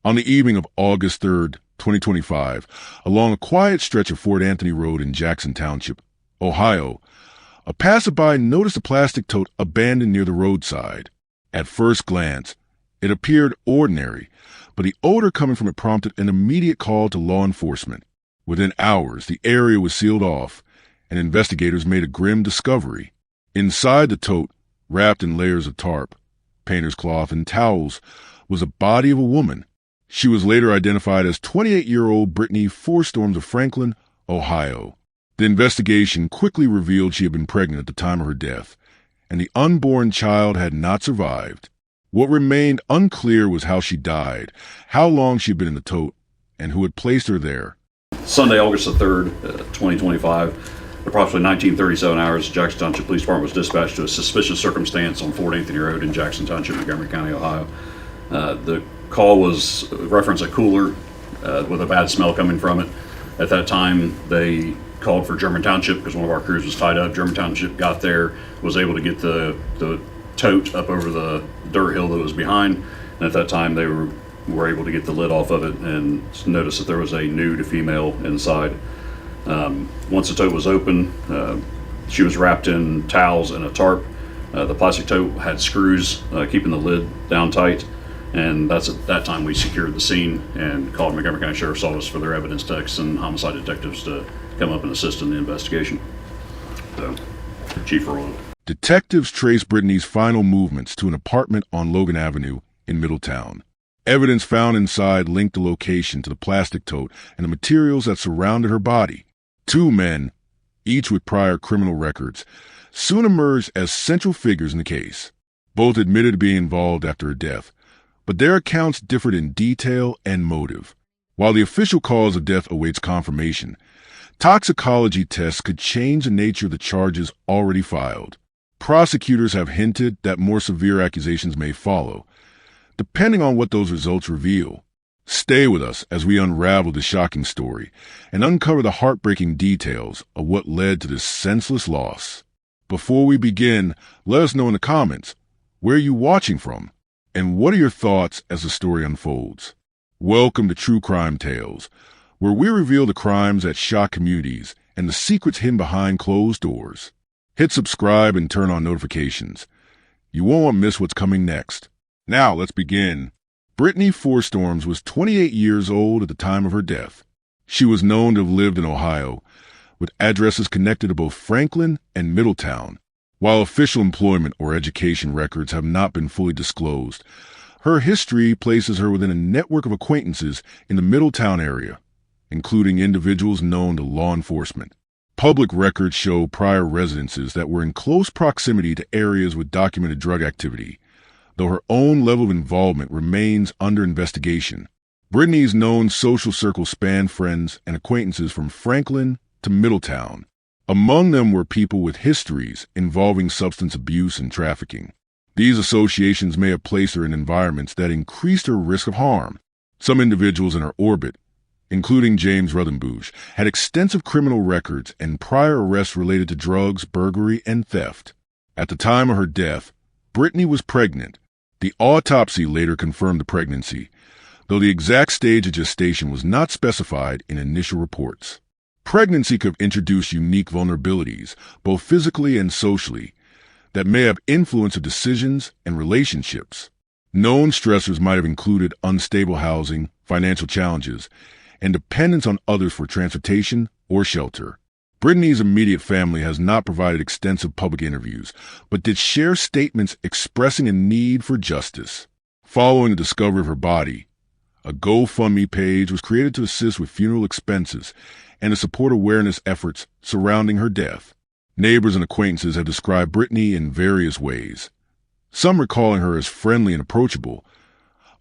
On the evening of August 3rd, 2025, along a quiet stretch of Fort Anthony Road in Jackson Township, Ohio, a passerby noticed a plastic tote abandoned near the roadside. At first glance, it appeared ordinary, but the odor coming from it prompted an immediate call to law enforcement. Within hours, the area was sealed off, and investigators made a grim discovery. Inside the tote, wrapped in layers of tarp, painter's cloth, and towels, was a body of a woman. She was later identified as 28-year-old Brittany Fuhr-Storms of Franklin, Ohio. The investigation quickly revealed she had been pregnant at the time of her death, and the unborn child had not survived. What remained unclear was how she died, how long she had been in the tote, and who had placed her there. Sunday, August the 3rd, 2025, approximately 1937 hours, Jackson Township Police Department was dispatched to a suspicious circumstance on Fort Anthony Road in Jackson Township, Montgomery County, Ohio. The call was reference a cooler with a bad smell coming from it. At that time, they called for German Township because one of our crews was tied up. German Township got there, was able to get the tote up over the dirt hill that was behind, and at that time they were able to get the lid off of it and noticed that there was a nude female inside. Once the tote was open, she was wrapped in towels and a tarp. The plastic tote had screws keeping the lid down tight, and that's at that time we secured the scene and called Montgomery County Sheriff's Office for their evidence techs and homicide detectives to come up and assist in the investigation. So, Chief Royal. Detectives traced Brittany's final movements to an apartment on Logan Avenue in Middletown. Evidence found inside linked the location to the plastic tote and the materials that surrounded her body. Two men, each with prior criminal records, soon emerged as central figures in the case. Both admitted to being involved after her death, but their accounts differed in detail and motive. While the official cause of death awaits confirmation, toxicology tests could change the nature of the charges already filed. Prosecutors have hinted that more severe accusations may follow, depending on what those results reveal. Stay with us as we unravel the shocking story and uncover the heartbreaking details of what led to this senseless loss. Before we begin, let us know in the comments, where are you watching from? And what are your thoughts as the story unfolds? Welcome to True Crime Tales, where we reveal the crimes that shock communities and the secrets hidden behind closed doors. Hit subscribe and turn on notifications. You won't want to miss what's coming next. Now, let's begin. Britney Forstorms was 28 years old at the time of her death. She was known to have lived in Ohio, with addresses connected to both Franklin and Middletown. While official employment or education records have not been fully disclosed, her history places her within a network of acquaintances in the Middletown area, including individuals known to law enforcement. Public records show prior residences that were in close proximity to areas with documented drug activity, though her own level of involvement remains under investigation. Brittany's known social circle spanned friends and acquaintances from Franklin to Middletown. Among them were people with histories involving substance abuse and trafficking. These associations may have placed her in environments that increased her risk of harm. Some individuals in her orbit, including James Rutherbush, had extensive criminal records and prior arrests related to drugs, burglary, and theft. At the time of her death, Brittany was pregnant. The autopsy later confirmed the pregnancy, though the exact stage of gestation was not specified in initial reports. Pregnancy could introduce unique vulnerabilities, both physically and socially, that may have influenced her decisions and relationships. Known stressors might have included unstable housing, financial challenges, and dependence on others for transportation or shelter. Brittany's immediate family has not provided extensive public interviews, but did share statements expressing a need for justice. Following the discovery of her body, a GoFundMe page was created to assist with funeral expenses and to support awareness efforts surrounding her death. Neighbors and acquaintances have described Brittany in various ways, some recalling her as friendly and approachable,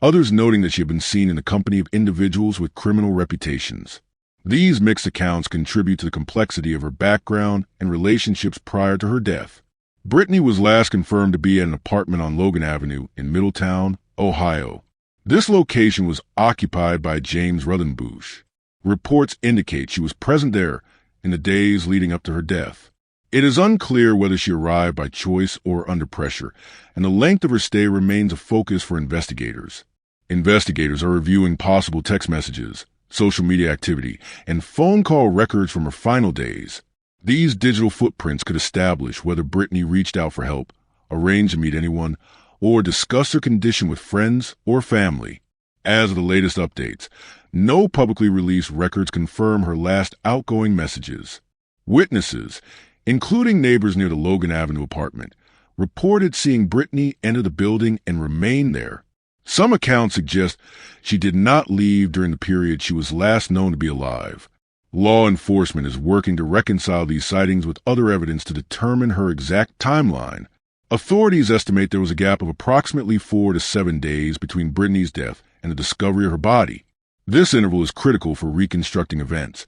others noting that she had been seen in the company of individuals with criminal reputations. These mixed accounts contribute to the complexity of her background and relationships prior to her death. Brittany was last confirmed to be at an apartment on Logan Avenue in Middletown, Ohio. This location was occupied by James Rutherbush. Reports indicate she was present there in the days leading up to her death. It is unclear whether she arrived by choice or under pressure, and the length of her stay remains a focus for investigators. Investigators are reviewing possible text messages, social media activity, and phone call records from her final days. These digital footprints could establish whether Britney reached out for help, arranged to meet anyone, or discussed her condition with friends or family. As of the latest updates, no publicly released records confirm her last outgoing messages. Witnesses, including neighbors near the Logan Avenue apartment, reported seeing Britney enter the building and remain there. Some accounts suggest she did not leave during the period she was last known to be alive. Law enforcement is working to reconcile these sightings with other evidence to determine her exact timeline. Authorities estimate there was a gap of approximately 4 to 7 days between Britney's death and the discovery of her body. This interval is critical for reconstructing events,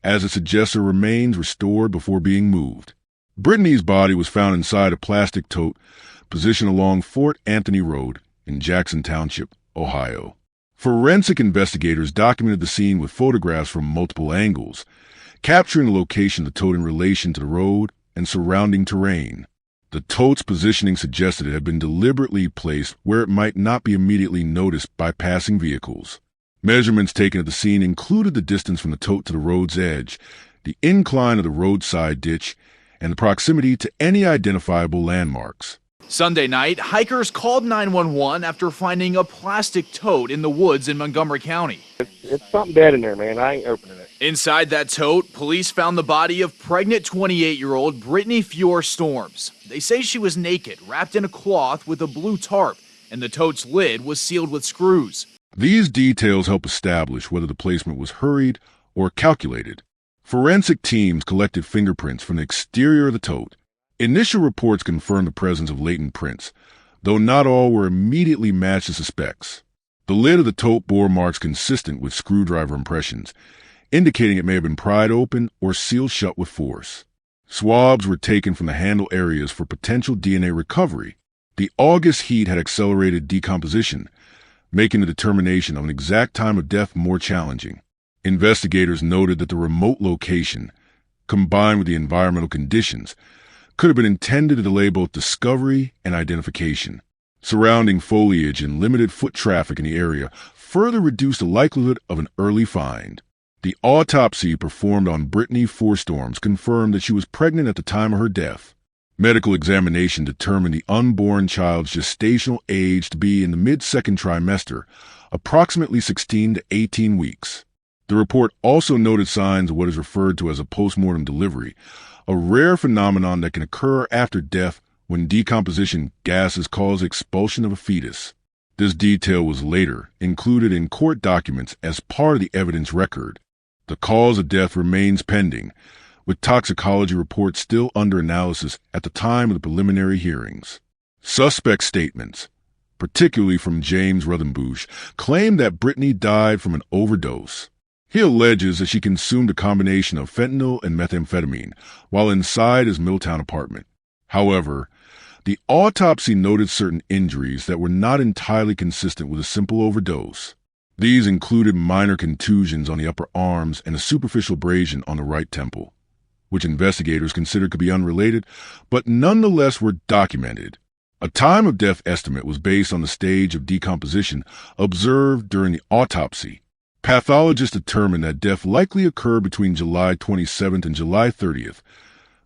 as it suggests her remains were stored before being moved. Britney's body was found inside a plastic tote positioned along Fort Anthony Road in Jackson Township, Ohio. Forensic investigators documented the scene with photographs from multiple angles, capturing the location of the tote in relation to the road and surrounding terrain. The tote's positioning suggested it had been deliberately placed where it might not be immediately noticed by passing vehicles. Measurements taken at the scene included the distance from the tote to the road's edge, the incline of the roadside ditch, and the proximity to any identifiable landmarks. Sunday night, hikers called 911 after finding a plastic tote in the woods in Montgomery County. It's something dead in there, man. I ain't opening it. Inside that tote, police found the body of pregnant 28-year-old Brittany Fuhr-Storms. They say she was naked, wrapped in a cloth with a blue tarp, and the tote's lid was sealed with screws. These details help establish whether the placement was hurried or calculated. Forensic teams collected fingerprints from the exterior of the tote. Initial reports confirmed the presence of latent prints, though not all were immediately matched to suspects. The lid of the tote bore marks consistent with screwdriver impressions, indicating it may have been pried open or sealed shut with force. Swabs were taken from the handle areas for potential DNA recovery. The August heat had accelerated decomposition, making the determination of an exact time of death more challenging. Investigators noted that the remote location, combined with the environmental conditions, could have been intended to delay both discovery and identification. Surrounding foliage and limited foot traffic in the area further reduced the likelihood of an early find. The autopsy performed on Brittany Forstorms confirmed that she was pregnant at the time of her death. Medical examination determined the unborn child's gestational age to be in the mid-second trimester, approximately 16 to 18 weeks. The report also noted signs of what is referred to as a postmortem delivery, a rare phenomenon that can occur after death when decomposition gases cause expulsion of a fetus. This detail was later included in court documents as part of the evidence record. The cause of death remains pending, with toxicology reports still under analysis at the time of the preliminary hearings. Suspect statements, particularly from James Ruthenbush, claim that Britney died from an overdose. He alleges that she consumed a combination of fentanyl and methamphetamine while inside his Middletown apartment. However, the autopsy noted certain injuries that were not entirely consistent with a simple overdose. These included minor contusions on the upper arms and a superficial abrasion on the right temple, which investigators considered could be unrelated, but nonetheless were documented. A time of death estimate was based on the stage of decomposition observed during the autopsy. Pathologists determined that death likely occurred between July 27th and July 30th,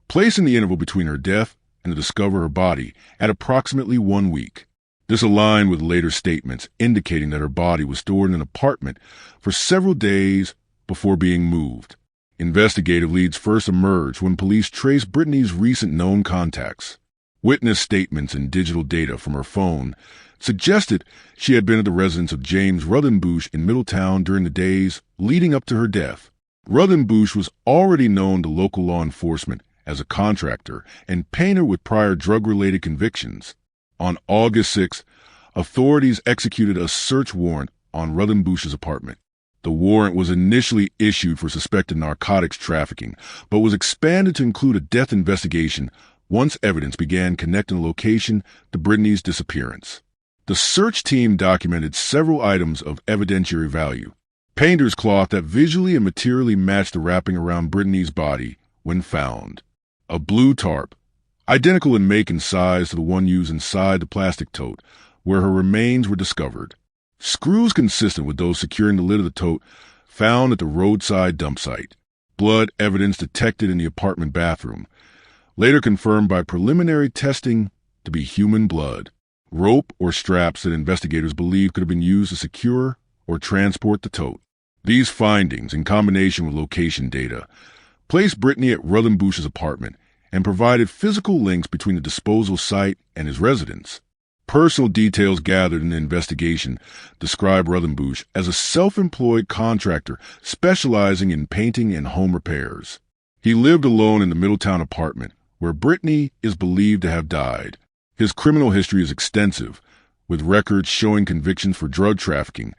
placing the interval between her death and the discovery of her body at approximately 1 week. This aligned with later statements indicating that her body was stored in an apartment for several days before being moved. Investigative leads first emerged when police traced Britney's recent known contacts. Witness statements and digital data from her phone suggested she had been at the residence of James Ruthenbush in Middletown during the days leading up to her death. Ruthenbush was already known to local law enforcement as a contractor and painter with prior drug-related convictions. On August 6th, authorities executed a search warrant on Ruthenbush's apartment. The warrant was initially issued for suspected narcotics trafficking, but was expanded to include a death investigation once evidence began connecting the location to Britney's disappearance. The search team documented several items of evidentiary value. Painter's cloth that visually and materially matched the wrapping around Britney's body when found. A blue tarp, identical in make and size to the one used inside the plastic tote, where her remains were discovered. Screws consistent with those securing the lid of the tote found at the roadside dump site. Blood evidence detected in the apartment bathroom, later confirmed by preliminary testing to be human blood. Rope or straps that investigators believe could have been used to secure or transport the tote. These findings, in combination with location data, placed Brittany at Ruthenbusch's apartment and provided physical links between the disposal site and his residence. Personal details gathered in the investigation describe Ruthenbusch as a self-employed contractor specializing in painting and home repairs. He lived alone in the Middletown apartment, where Brittany is believed to have died. His criminal history is extensive, with records showing convictions for drug trafficking,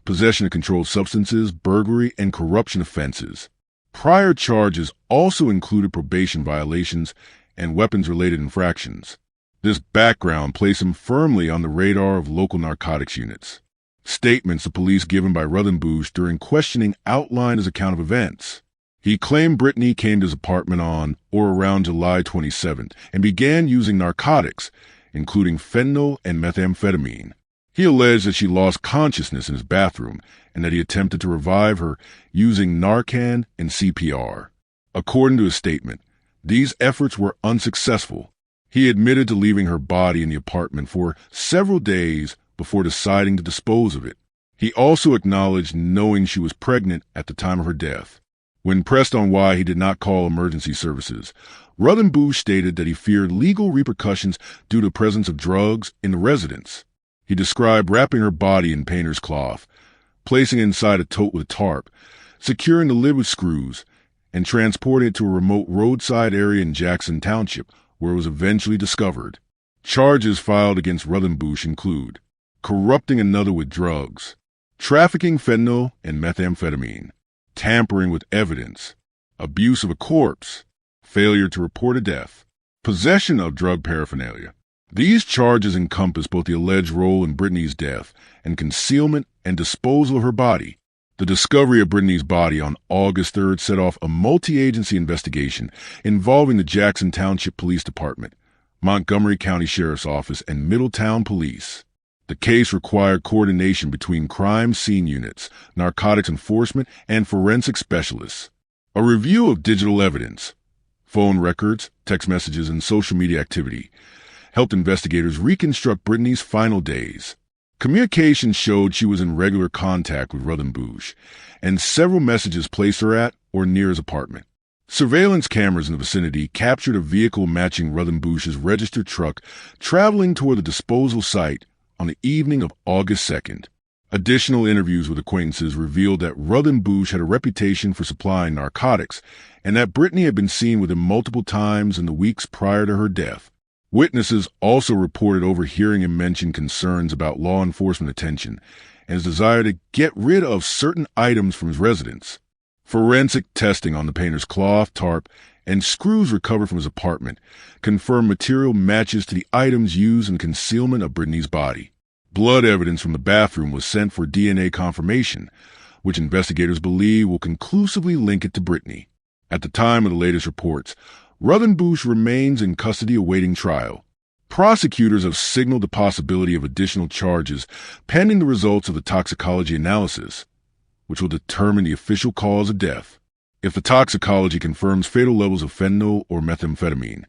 possession of controlled substances, burglary, and corruption offenses. Prior charges also included probation violations and weapons-related infractions. This background placed him firmly on the radar of local narcotics units. Statements the police given by Ruthenbusch during questioning outlined his account of events. He claimed Brittany came to his apartment on or around July 27th and began using narcotics, including fentanyl and methamphetamine. He alleged that she lost consciousness in his bathroom and that he attempted to revive her using Narcan and CPR. According to his statement, these efforts were unsuccessful. He admitted to leaving her body in the apartment for several days before deciding to dispose of it. He also acknowledged knowing she was pregnant at the time of her death. When pressed on why he did not call emergency services, Ruthenbusch stated that he feared legal repercussions due to the presence of drugs in the residence. He described wrapping her body in painter's cloth, placing it inside a tote with a tarp, securing the lid with screws, and transporting it to a remote roadside area in Jackson Township, where it was eventually discovered. Charges filed against Ruthenbusch include corrupting another with drugs, trafficking fentanyl and methamphetamine, tampering with evidence, abuse of a corpse, failure to report a death, possession of drug paraphernalia. These charges encompass both the alleged role in Brittany's death and concealment and disposal of her body. The discovery of Brittany's body on August 3rd set off a multi-agency investigation involving the Jackson Township Police Department, Montgomery County Sheriff's Office, and Middletown Police. The case required coordination between crime scene units, narcotics enforcement, and forensic specialists. A review of digital evidence, phone records, text messages, and social media activity helped investigators reconstruct Brittany's final days. Communication showed she was in regular contact with Ruthenbusch, and several messages placed her at or near his apartment. Surveillance cameras in the vicinity captured a vehicle matching Ruthenbusch's registered truck traveling toward the disposal site on the evening of August 2nd. Additional interviews with acquaintances revealed that Ruthenbusch had a reputation for supplying narcotics and that Brittany had been seen with him multiple times in the weeks prior to her death. Witnesses also reported overhearing him mention concerns about law enforcement attention and his desire to get rid of certain items from his residence. Forensic testing on the painter's cloth, tarp, and screws recovered from his apartment confirmed material matches to the items used in concealment of Brittany's body. Blood evidence from the bathroom was sent for DNA confirmation, which investigators believe will conclusively link it to Brittany. At the time of the latest reports, Ruthenbusch remains in custody awaiting trial. Prosecutors have signaled the possibility of additional charges pending the results of the toxicology analysis, which will determine the official cause of death. If the toxicology confirms fatal levels of fentanyl or methamphetamine,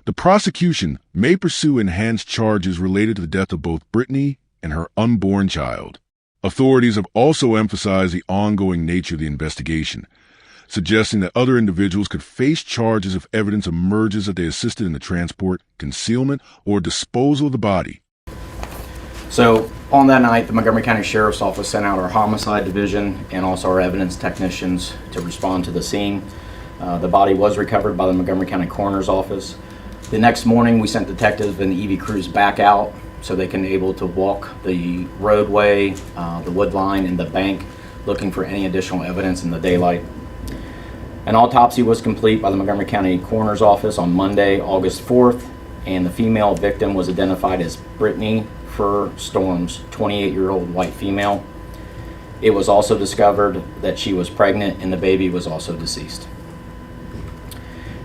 the prosecution may pursue enhanced charges related to the death of both Brittany and her unborn child. Authorities have also emphasized the ongoing nature of the investigation, suggesting that other individuals could face charges if evidence emerges that they assisted in the transport, concealment, or disposal of the body. So on that night, the Montgomery County Sheriff's Office sent out our homicide division and also our evidence technicians to respond to the scene. The body was recovered by the Montgomery County Coroner's Office. The next morning, we sent detectives and the EV crews back out so they can be able to walk the roadway, the wood line, and the bank, looking for any additional evidence in the daylight. An autopsy was complete by the Montgomery County Coroner's Office on Monday, August 4th, and the female victim was identified as Brittany Fuhr-Storms, 28-year-old white female. It was also discovered that she was pregnant and the baby was also deceased.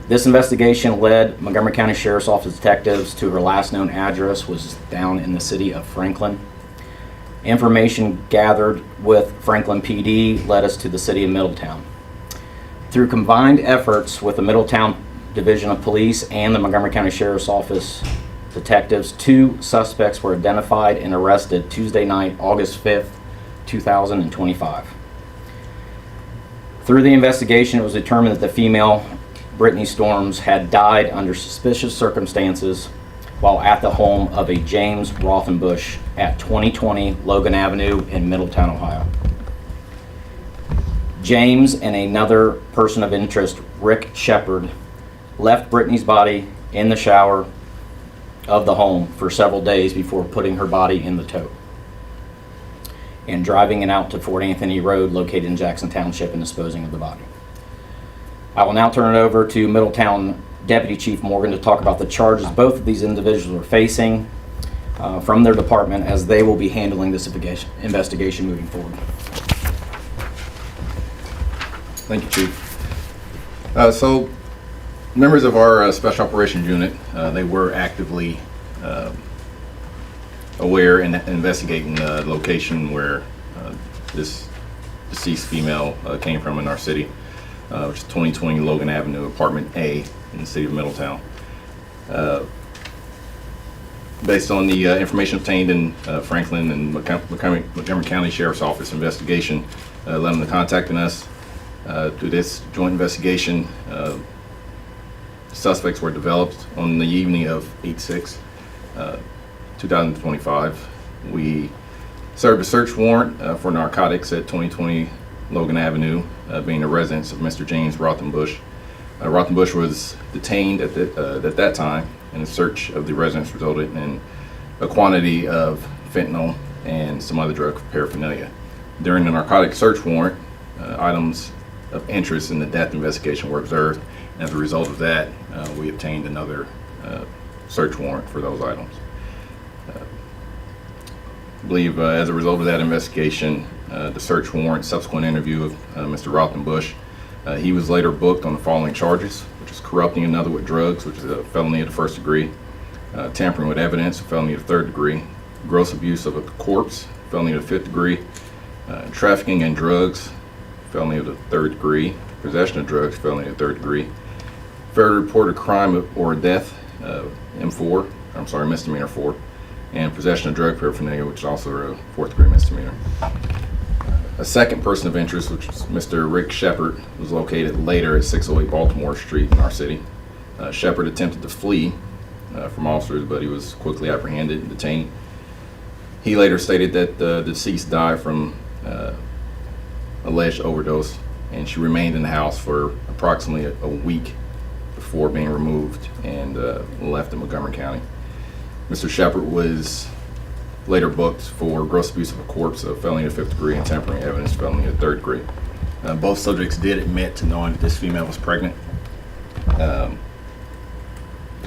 This investigation led Montgomery County Sheriff's Office detectives to her last known address was down in the city of Franklin. Information gathered with Franklin PD led us to the city of Middletown. Through combined efforts with the Middletown Division of Police and the Montgomery County Sheriff's Office detectives, 2 suspects were identified and arrested Tuesday night, August 5th, 2025. Through the investigation, it was determined that the female, Britney Storms, had died under suspicious circumstances while at the home of a James Rothenbush at 2020 Logan Avenue in Middletown, Ohio. James and another person of interest, Rick Shepard, left Britney's body in the shower of the home for several days before putting her body in the tote and driving it out to Fort Anthony Road located in Jackson Township and disposing of the body. I will now turn it over to Middletown Deputy Chief Morgan to talk about the charges both of these individuals are facing from their department, as they will be handling this investigation moving forward. Thank you, Chief. So, members of our Special Operations Unit, they were actively aware and investigating the location where this deceased female came from in our city, which is 2020 Logan Avenue, Apartment A in the city of Middletown. Based on the information obtained in Franklin and Montgomery County Sheriff's Office investigation, led them to contacting us. Through this joint investigation, suspects were developed on the evening of 8/6, 2025. We served a search warrant for narcotics at 2020 Logan Avenue, being the residence of Mr. James Rothenbush. Rothenbush was detained at that time, and the search of the residence resulted in a quantity of fentanyl and some other drug paraphernalia. During the narcotic search warrant, items of interest in the death investigation were observed, and as a result of that, we obtained another search warrant for those items. I believe as a result of that investigation, the search warrant, subsequent interview of Mr. Rothenbush, he was later booked on the following charges, which is corrupting another with drugs, which is a felony of the 1st degree, tampering with evidence, a felony of the 3rd degree, gross abuse of a corpse, felony of the 5th degree, trafficking in drugs, felony of the 3rd degree, possession of drugs, felony of the 3rd degree, failure to report a crime or death, misdemeanor 4, and possession of drug paraphernalia, which is also a 4th degree misdemeanor. A second person of interest, which was Mr. Rick Shepard, was located later at 608 Baltimore Street in our city. Shepard attempted to flee from officers, but he was quickly apprehended and detained. He later stated that the deceased died from alleged overdose, and she remained in the house for approximately a week before being removed and left in Montgomery County. Mr. Shepard was later booked for gross abuse of a corpse, a felony of 5th degree, and tampering evidence, felony of 3rd degree. Both subjects did admit to knowing that this female was pregnant. The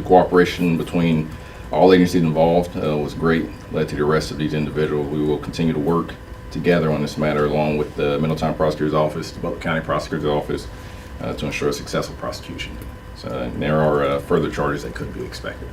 cooperation between all agencies involved was great, led to the arrest of these individuals. We will continue to work together on this matter, along with the Middletown Prosecutor's Office, the Butler County Prosecutor's Office, to ensure a successful prosecution. So there are further charges that could be expected.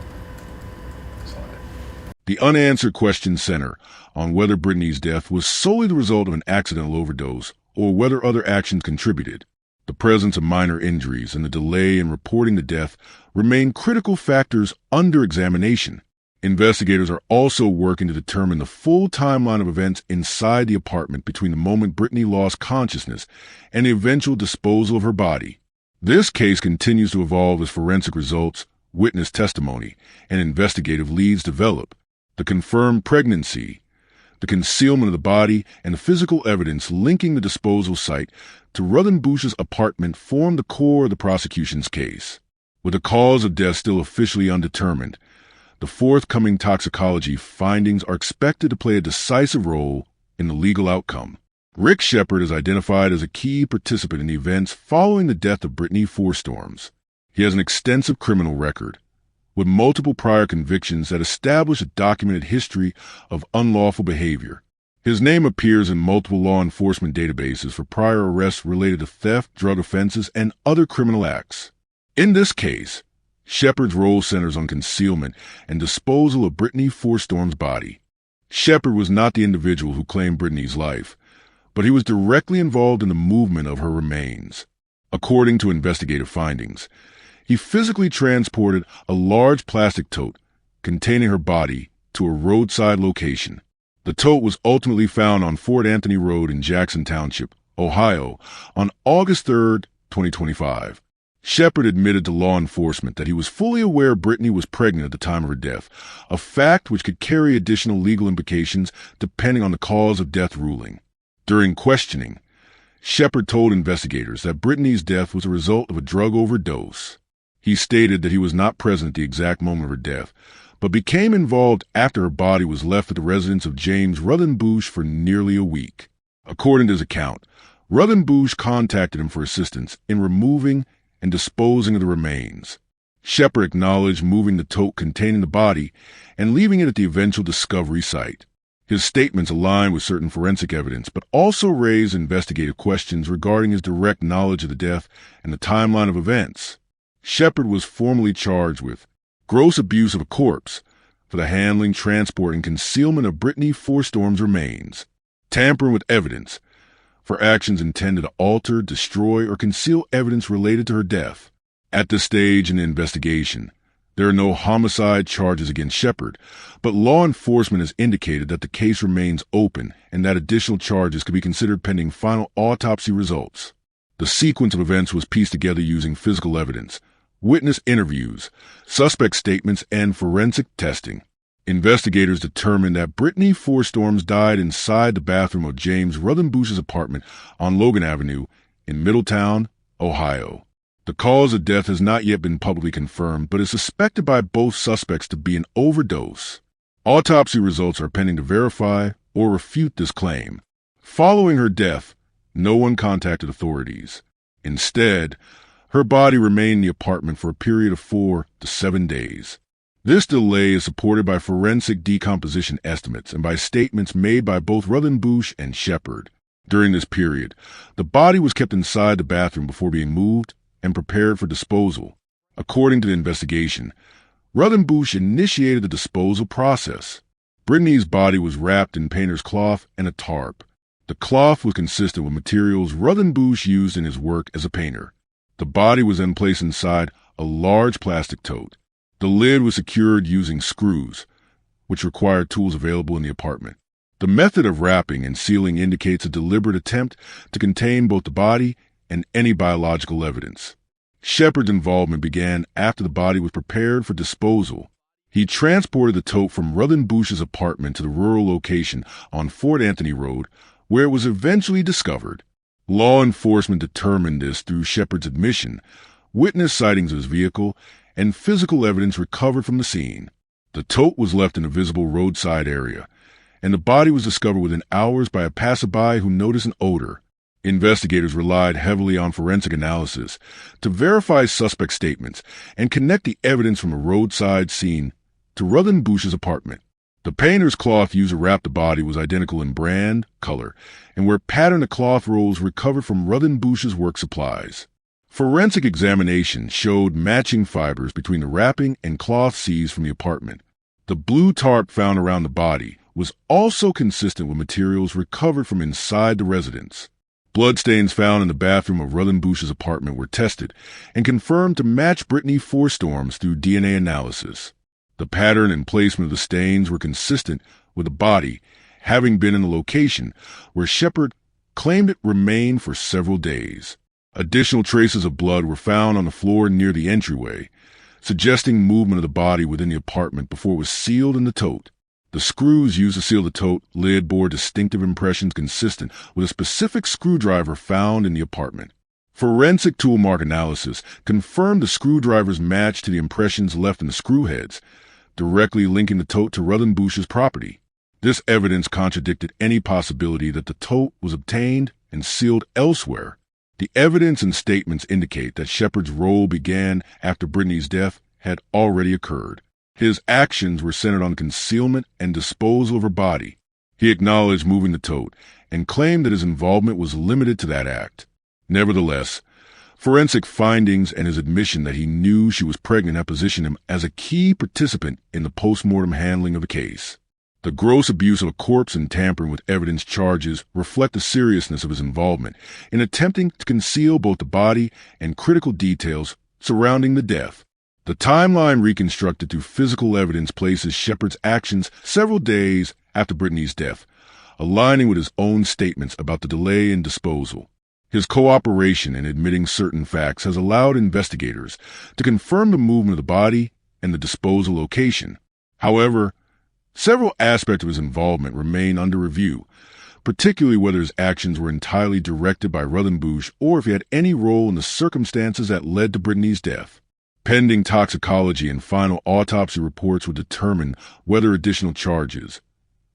The unanswered questions center on whether Britney's death was solely the result of an accidental overdose or whether other actions contributed. The presence of minor injuries and the delay in reporting the death remain critical factors under examination. Investigators are also working to determine the full timeline of events inside the apartment between the moment Britney lost consciousness and the eventual disposal of her body. This case continues to evolve as forensic results, witness testimony, and investigative leads develop. The confirmed pregnancy, the concealment of the body, and the physical evidence linking the disposal site to Rothenbush's apartment form the core of the prosecution's case. With the cause of death still officially undetermined, the forthcoming toxicology findings are expected to play a decisive role in the legal outcome. Rick Shepard is identified as a key participant in the events following the death of Brittany Fuhr-Storms. He has an extensive criminal record, with multiple prior convictions that establish a documented history of unlawful behavior. His name appears in multiple law enforcement databases for prior arrests related to theft, drug offenses, and other criminal acts. In this case, Shepard's role centers on concealment and disposal of Britney Forstorms' body. Shepard was not the individual who claimed Brittany's life, but he was directly involved in the movement of her remains. According to investigative findings, he physically transported a large plastic tote containing her body to a roadside location. The tote was ultimately found on Fort Anthony Road in Jackson Township, Ohio, on August 3, 2025. Shepard admitted to law enforcement that he was fully aware Brittany was pregnant at the time of her death, a fact which could carry additional legal implications depending on the cause of death ruling. During questioning, Shepard told investigators that Brittany's death was a result of a drug overdose. He stated that he was not present at the exact moment of her death, but became involved after her body was left at the residence of James Ruthenbush for nearly a week. According to his account, Ruthenbush contacted him for assistance in removing and disposing of the remains. Shepard acknowledged moving the tote containing the body and leaving it at the eventual discovery site. His statements aligned with certain forensic evidence, but also raised investigative questions regarding his direct knowledge of the death and the timeline of events. Shepard was formally charged with gross abuse of a corpse for the handling, transport, and concealment of Britney Forstorms' remains, tampering with evidence for actions intended to alter, destroy, or conceal evidence related to her death. At this stage in the investigation, there are no homicide charges against Shepard, but law enforcement has indicated that the case remains open and that additional charges could be considered pending final autopsy results. The sequence of events was pieced together using physical evidence, witness interviews, suspect statements, and forensic testing. Investigators determined that Britney Forstorms died inside the bathroom of James Ruthenbush's apartment on Logan Avenue in Middletown, Ohio. The cause of death has not yet been publicly confirmed, but is suspected by both suspects to be an overdose. Autopsy results are pending to verify or refute this claim. Following her death, no one contacted authorities. Instead, her body remained in the apartment for a period of 4 to 7 days. This delay is supported by forensic decomposition estimates and by statements made by both Ruthenbush and Shepard. During this period, the body was kept inside the bathroom before being moved and prepared for disposal. According to the investigation, Ruthenbush initiated the disposal process. Brittany's body was wrapped in painter's cloth and a tarp. The cloth was consistent with materials Ruthenbush used in his work as a painter. The body was then placed inside a large plastic tote. The lid was secured using screws, which required tools available in the apartment. The method of wrapping and sealing indicates a deliberate attempt to contain both the body and any biological evidence. Shepard's involvement began after the body was prepared for disposal. He transported the tote from Ruthenbush's apartment to the rural location on Fort Anthony Road, where it was eventually discovered. Law enforcement determined this through Shepard's admission, witness sightings of his vehicle, and physical evidence recovered from the scene. The tote was left in a visible roadside area, and the body was discovered within hours by a passerby who noticed an odor. Investigators relied heavily on forensic analysis to verify suspect statements and connect the evidence from the roadside scene to Ruthenbush's apartment. The painter's cloth used to wrap the body was identical in brand, color, and were patterned cloth rolls recovered from Ruthenbush's work supplies. Forensic examination showed matching fibers between the wrapping and cloth seized from the apartment. The blue tarp found around the body was also consistent with materials recovered from inside the residence. Bloodstains found in the bathroom of Ruthenbush's apartment were tested and confirmed to match Britney Forstorms through DNA analysis. The pattern and placement of the stains were consistent with the body having been in the location where Shepard claimed it remained for several days. Additional traces of blood were found on the floor near the entryway, suggesting movement of the body within the apartment before it was sealed in the tote. The screws used to seal the tote lid bore distinctive impressions consistent with a specific screwdriver found in the apartment. Forensic tool mark analysis confirmed the screwdriver's match to the impressions left in the screw heads, directly linking the tote to Ruthenbush's property. This evidence contradicted any possibility that the tote was obtained and sealed elsewhere. The evidence and statements indicate that Shepard's role began after Brittany's death had already occurred. His actions were centered on concealment and disposal of her body. He acknowledged moving the tote and claimed that his involvement was limited to that act. Nevertheless, forensic findings and his admission that he knew she was pregnant have positioned him as a key participant in the post-mortem handling of the case. The gross abuse of a corpse and tampering with evidence charges reflect the seriousness of his involvement in attempting to conceal both the body and critical details surrounding the death. The timeline reconstructed through physical evidence places Shepard's actions several days after Britney's death, aligning with his own statements about the delay in disposal. His cooperation in admitting certain facts has allowed investigators to confirm the movement of the body and the disposal location. However, several aspects of his involvement remain under review, particularly whether his actions were entirely directed by Rutherbush or if he had any role in the circumstances that led to Britney's death. Pending toxicology and final autopsy reports will determine whether additional charges,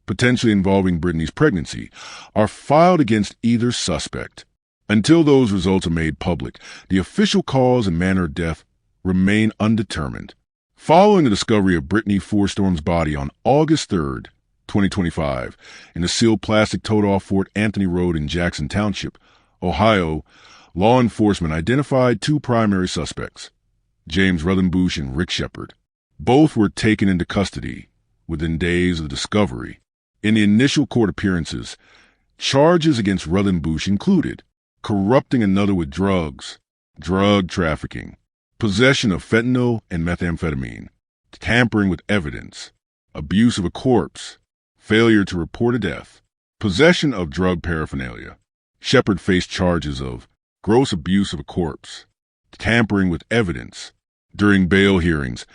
potentially involving Britney's pregnancy, are filed against either suspect. Until those results are made public, the official cause and manner of death remain undetermined. Following the discovery of Brittany Fuhr-Storms' body on August 3, 2025, in a sealed plastic tote off Fort Anthony Road in Jackson Township, Ohio, law enforcement identified two primary suspects, James Rutherbush and Rick Shepard. Both were taken into custody within days of the discovery. In the initial court appearances, charges against Rutherbush included corrupting another with drugs, drug trafficking, possession of fentanyl and methamphetamine, tampering with evidence, abuse of a corpse, failure to report a death, possession of drug paraphernalia. Shepard faced charges of gross abuse of a corpse, tampering with evidence. During bail hearings,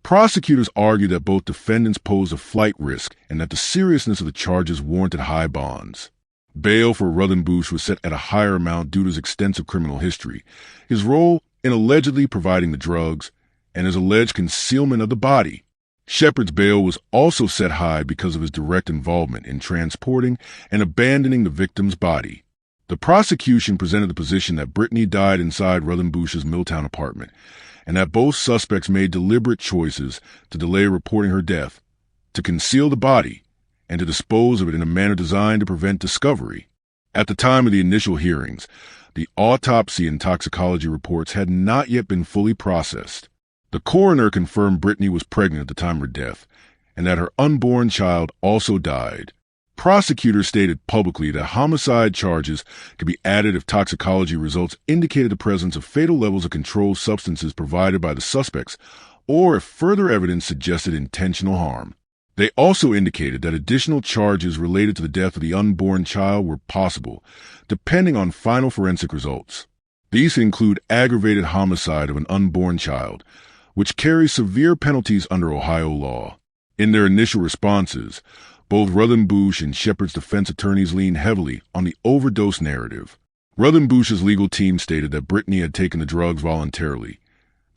prosecutors argued that both defendants posed a flight risk and that the seriousness of the charges warranted high bonds. Bail for Rutherbush was set at a higher amount due to his extensive criminal history, his role in allegedly providing the drugs, and his alleged concealment of the body. Shepard's bail was also set high because of his direct involvement in transporting and abandoning the victim's body. The prosecution presented the position that Britney died inside Rutherbush's Milltown apartment, and that both suspects made deliberate choices to delay reporting her death, to conceal the body, and to dispose of it in a manner designed to prevent discovery. At the time of the initial hearings, the autopsy and toxicology reports had not yet been fully processed. The coroner confirmed Britney was pregnant at the time of her death, and that her unborn child also died. Prosecutors stated publicly that homicide charges could be added if toxicology results indicated the presence of fatal levels of controlled substances provided by the suspects, or if further evidence suggested intentional harm. They also indicated that additional charges related to the death of the unborn child were possible, depending on final forensic results. These include aggravated homicide of an unborn child, which carries severe penalties under Ohio law. In their initial responses, both Rutherbush and Shepard's defense attorneys leaned heavily on the overdose narrative. Rutherbush's legal team stated that Britney had taken the drugs voluntarily,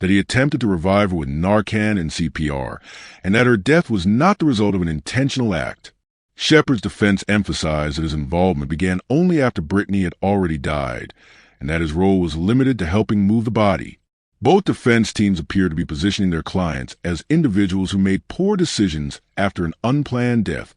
that he attempted to revive her with Narcan and CPR, and that her death was not the result of an intentional act. Shepard's defense emphasized that his involvement began only after Britney had already died, and that his role was limited to helping move the body. Both defense teams appeared to be positioning their clients as individuals who made poor decisions after an unplanned death,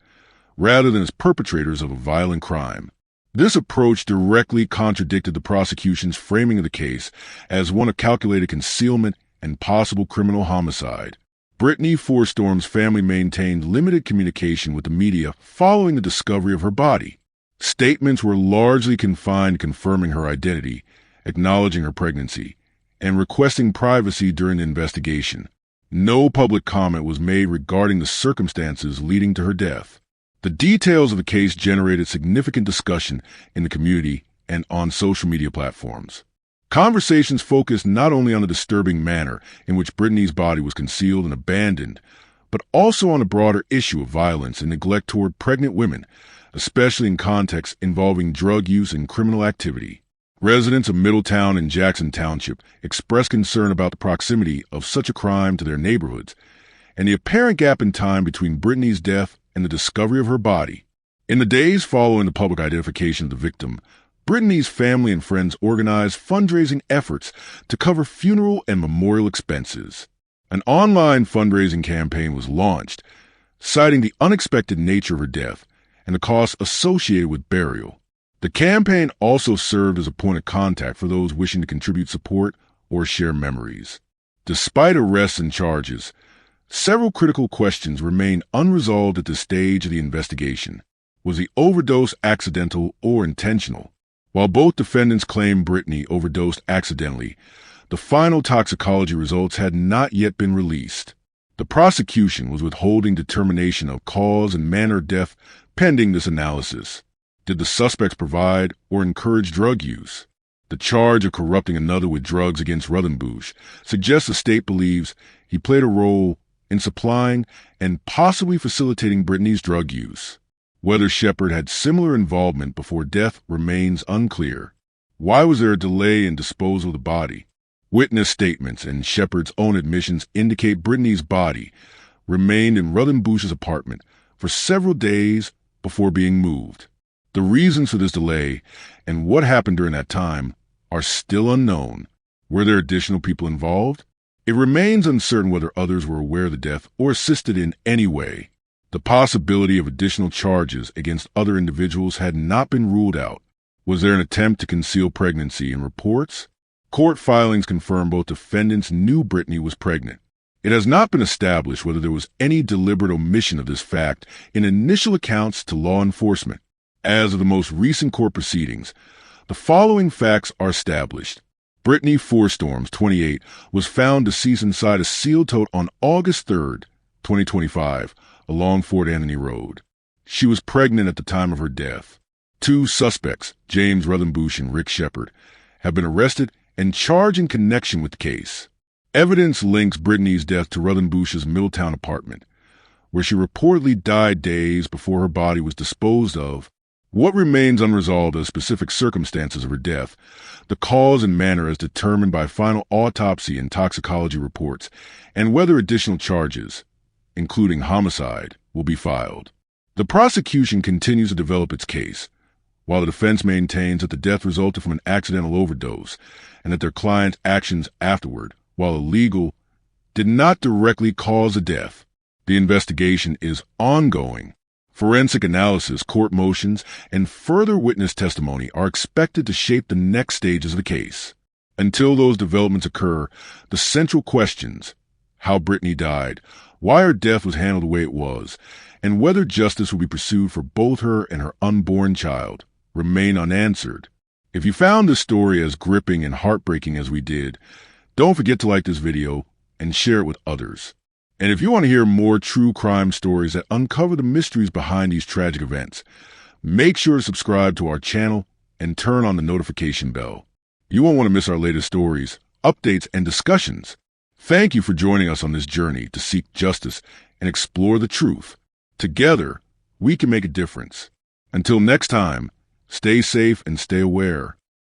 rather than as perpetrators of a violent crime. This approach directly contradicted the prosecution's framing of the case as one of calculated concealment and possible criminal homicide. Britney Forstorms' family maintained limited communication with the media following the discovery of her body. Statements were largely confined to confirming her identity, acknowledging her pregnancy, and requesting privacy during the investigation. No public comment was made regarding the circumstances leading to her death. The details of the case generated significant discussion in the community and on social media platforms. Conversations focused not only on the disturbing manner in which Britney's body was concealed and abandoned, but also on the broader issue of violence and neglect toward pregnant women, especially in contexts involving drug use and criminal activity. Residents of Middletown and Jackson Township expressed concern about the proximity of such a crime to their neighborhoods and the apparent gap in time between Britney's death and the discovery of her body. In the days following the public identification of the victim, Britney's family and friends organized fundraising efforts to cover funeral and memorial expenses. An online fundraising campaign was launched, citing the unexpected nature of her death and the costs associated with burial. The campaign also served as a point of contact for those wishing to contribute support or share memories. Despite arrests and charges, Several critical questions remain unresolved at this stage of the investigation. Was the overdose accidental or intentional? While both defendants claim Britney overdosed accidentally, the final toxicology results had not yet been released. The prosecution was withholding determination of cause and manner of death pending this analysis. Did the suspects provide or encourage drug use? The charge of corrupting another with drugs against Rutherbush suggests the state believes he played a role in supplying and possibly facilitating Britney's drug use. Whether Shepard had similar involvement before death remains unclear. Why was there a delay in disposal of the body? Witness statements and Shepard's own admissions indicate Britney's body remained in Rutherbush's apartment for several days before being moved. The reasons for this delay and what happened during that time are still unknown. Were there additional people involved? It remains uncertain whether others were aware of the death or assisted in any way. The possibility of additional charges against other individuals had not been ruled out. Was there an attempt to conceal pregnancy in reports? Court filings confirm both defendants knew Britney was pregnant. It has not been established whether there was any deliberate omission of this fact in initial accounts to law enforcement. As of the most recent court proceedings, the following facts are established. Brittany Fuhr-Storms, 28, was found deceased inside a sealed tote on August 3, 2025, along Fort Anthony Road. She was pregnant at the time of her death. 2 suspects, James Rutherbush and Rick Shepard, have been arrested and charged in connection with the case. Evidence links Britney's death to Rutherbush's Middletown apartment, where she reportedly died days before her body was disposed of. What remains unresolved are the specific circumstances of her death, the cause and manner as determined by final autopsy and toxicology reports, and whether additional charges, including homicide, will be filed. The prosecution continues to develop its case, while the defense maintains that the death resulted from an accidental overdose and that their client's actions afterward, while illegal, did not directly cause the death. The investigation is ongoing. Forensic analysis, court motions, and further witness testimony are expected to shape the next stages of the case. Until those developments occur, the central questions, how Britney died, why her death was handled the way it was, and whether justice will be pursued for both her and her unborn child, remain unanswered. If you found this story as gripping and heartbreaking as we did, don't forget to like this video and share it with others. And if you want to hear more true crime stories that uncover the mysteries behind these tragic events, make sure to subscribe to our channel and turn on the notification bell. You won't want to miss our latest stories, updates, and discussions. Thank you for joining us on this journey to seek justice and explore the truth. Together, we can make a difference. Until next time, stay safe and stay aware.